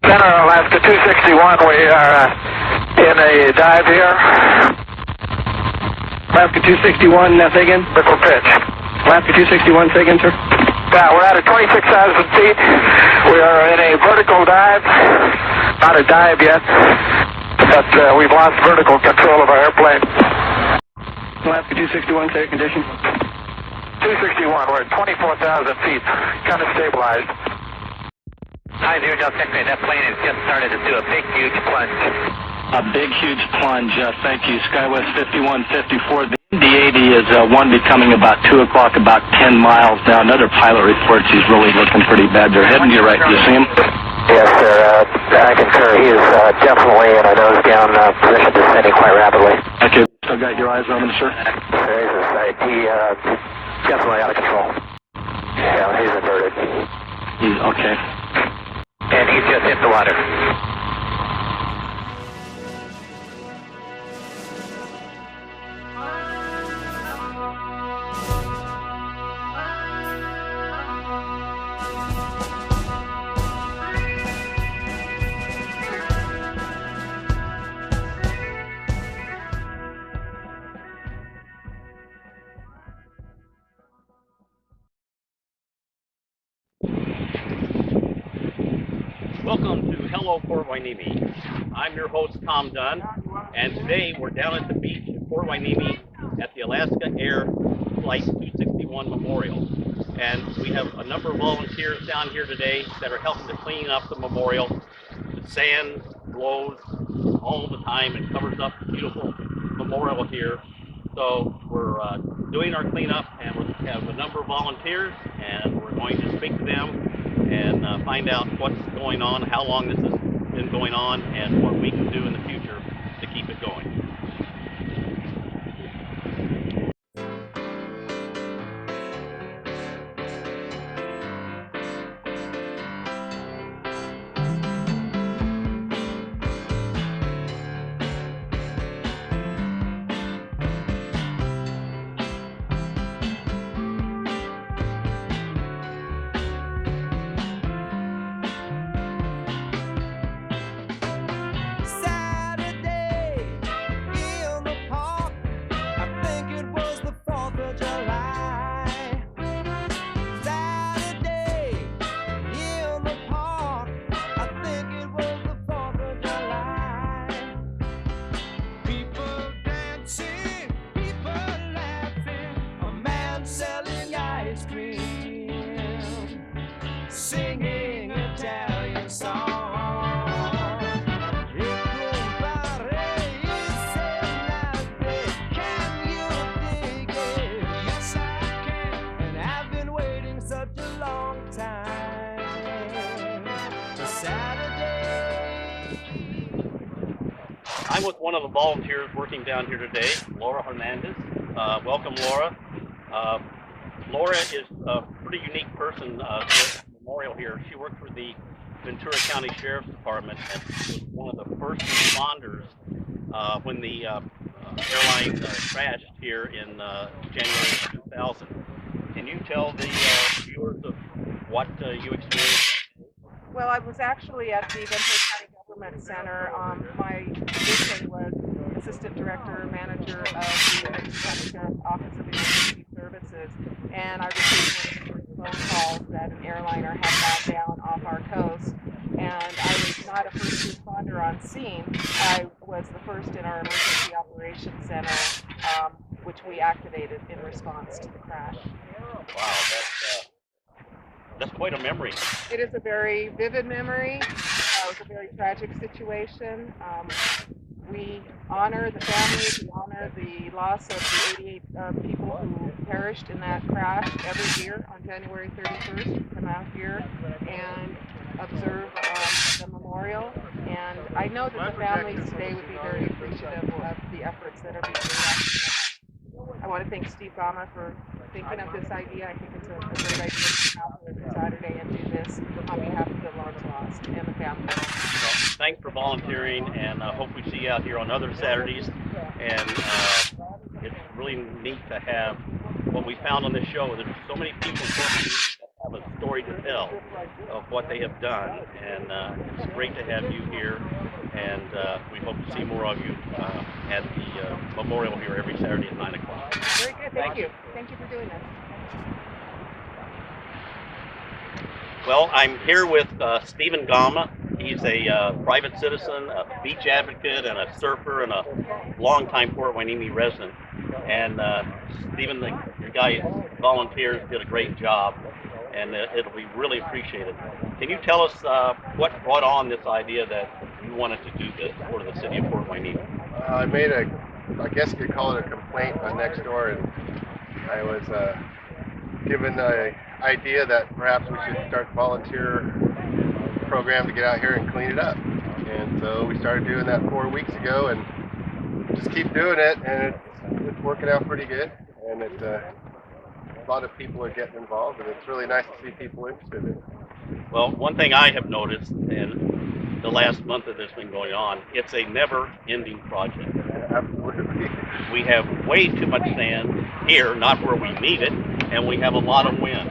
Center Alaska 261, we are in a dive here. Alaska 261, say again? Vertical pitch. Alaska 261, say again, sir? Yeah, we're at 26,000 feet. We are in a vertical dive. Not a dive yet, but we've lost vertical control of our airplane. Alaska 261, say your condition? 261, we're at 24,000 feet, kind of stabilized. Hi, Zero Delta X-ray. That plane has just started to do a big, huge plunge. A big, huge plunge. Thank you. Skywest 5154. The 80 is one becoming about 2 o'clock, about 10 miles now. Another pilot reports he's really looking pretty bad. They're heading to your right. Do you see him? Yes, sir. I concur. He is definitely in a nose-down position, descending quite rapidly. Okay. Still got your eyes on him, sir? There is a sight. He definitely out of control. Yeah, he's inverted. Okay. And he's just hit the water. Welcome to Hello Fort Hueneme. I'm your host, Tom Dunn, and today we're down at the beach in Fort Hueneme at the Alaska Air Flight 261 Memorial. And we have a number of volunteers down here today that are helping to clean up the memorial. The sand blows all the time and covers up the beautiful memorial here. So we're doing our cleanup, and we have a number of volunteers, and we're going to speak to them and find out what's going on, how long this has been going on, and what we can do in the future to keep it going. Singing Italian song. Can you dig it? Yes, I can. And I've been waiting such a long time to Saturday. I'm with one of the volunteers working down here today, Laura Hernandez. Welcome, Laura. Laura is a pretty unique person with the memorial here. She worked for the Ventura County Sheriff's Department and was one of the first responders when the airline crashed here in January 2000. Can you tell the viewers of what you experienced? Well, I was actually at the Ventura County Government Center. My position was Assistant Director Manager of the Ventura County Sheriff's Office of Emergency Services, and I received one of the phone calls that an airliner had gone down off our coast, and I was not a first responder on scene. I was the first in our Emergency Operations Center, which we activated in response to the crash. Wow, that's quite a memory. It is a very vivid memory. It was a very tragic situation. We honor the families, we honor the loss of the 88 people who perished in that crash every year on January 31st. We come out here and observe the memorial. And I know that the families today would be very appreciative of the efforts that are being made. I want to thank Steve Gama for thinking of this idea. I think it's a great idea to come out here every Saturday and do this on behalf of the ones lost and the families. Well, thanks for volunteering, and I hope we see you out here on other Saturdays. And it's really neat to have what we found on this show. There's so many people that have a story story to tell of what they have done, and it's great to have you here, and we hope to see more of you at the memorial here every Saturday at 9 o'clock. Very good. Thank you. Thank you for doing this. Well, I'm here with Stephen Gama. He's a private citizen, a beach advocate, and a surfer, and a longtime Port Hueneme resident. And Stephen, your guy volunteers, did a great job, and it'll be really appreciated. Can you tell us what brought on this idea that you wanted to do this for the city of Port Hueneme? I made I guess you could call it a complaint on Nextdoor, and I was given the idea that perhaps we should start a volunteer program to get out here and clean it up. And so we started doing that 4 weeks ago, and just keep doing it, and it's working out pretty good. And a lot of people are getting involved, and it's really nice to see people interested in it. Well, one thing I have noticed in the last month that this has been going on, it's a never-ending project. Absolutely. We have way too much sand here, not where we need it, and we have a lot of wind.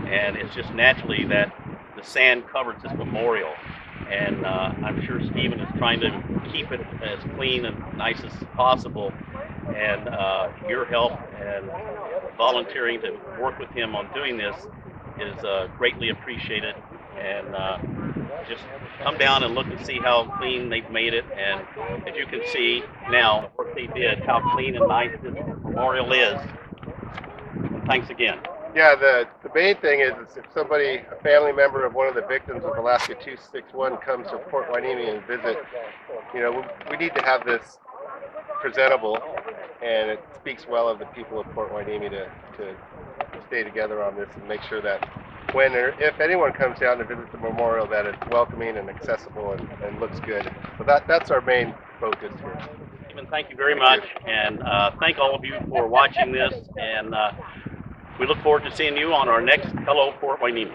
And it's just naturally that the sand covers this memorial. And I'm sure Stephen is trying to keep it as clean and nice as possible. And your help and volunteering to work with him on doing this is greatly appreciated. And just come down and look and see how clean they've made it. And as you can see now, the work they did, how clean and nice this memorial is. Thanks again. Yeah, the main thing is if somebody, a family member of one of the victims of Alaska 261 comes to Port Hueneme and visit, we need to have this presentable, and it speaks well of the people of Port Hueneme to stay together on this and make sure that if anyone comes down to visit the memorial, that it's welcoming and accessible and looks good. So that's our main focus here. Stephen, thank you very much, and thank all of you for watching this, and we look forward to seeing you on our next Hello Port Hueneme.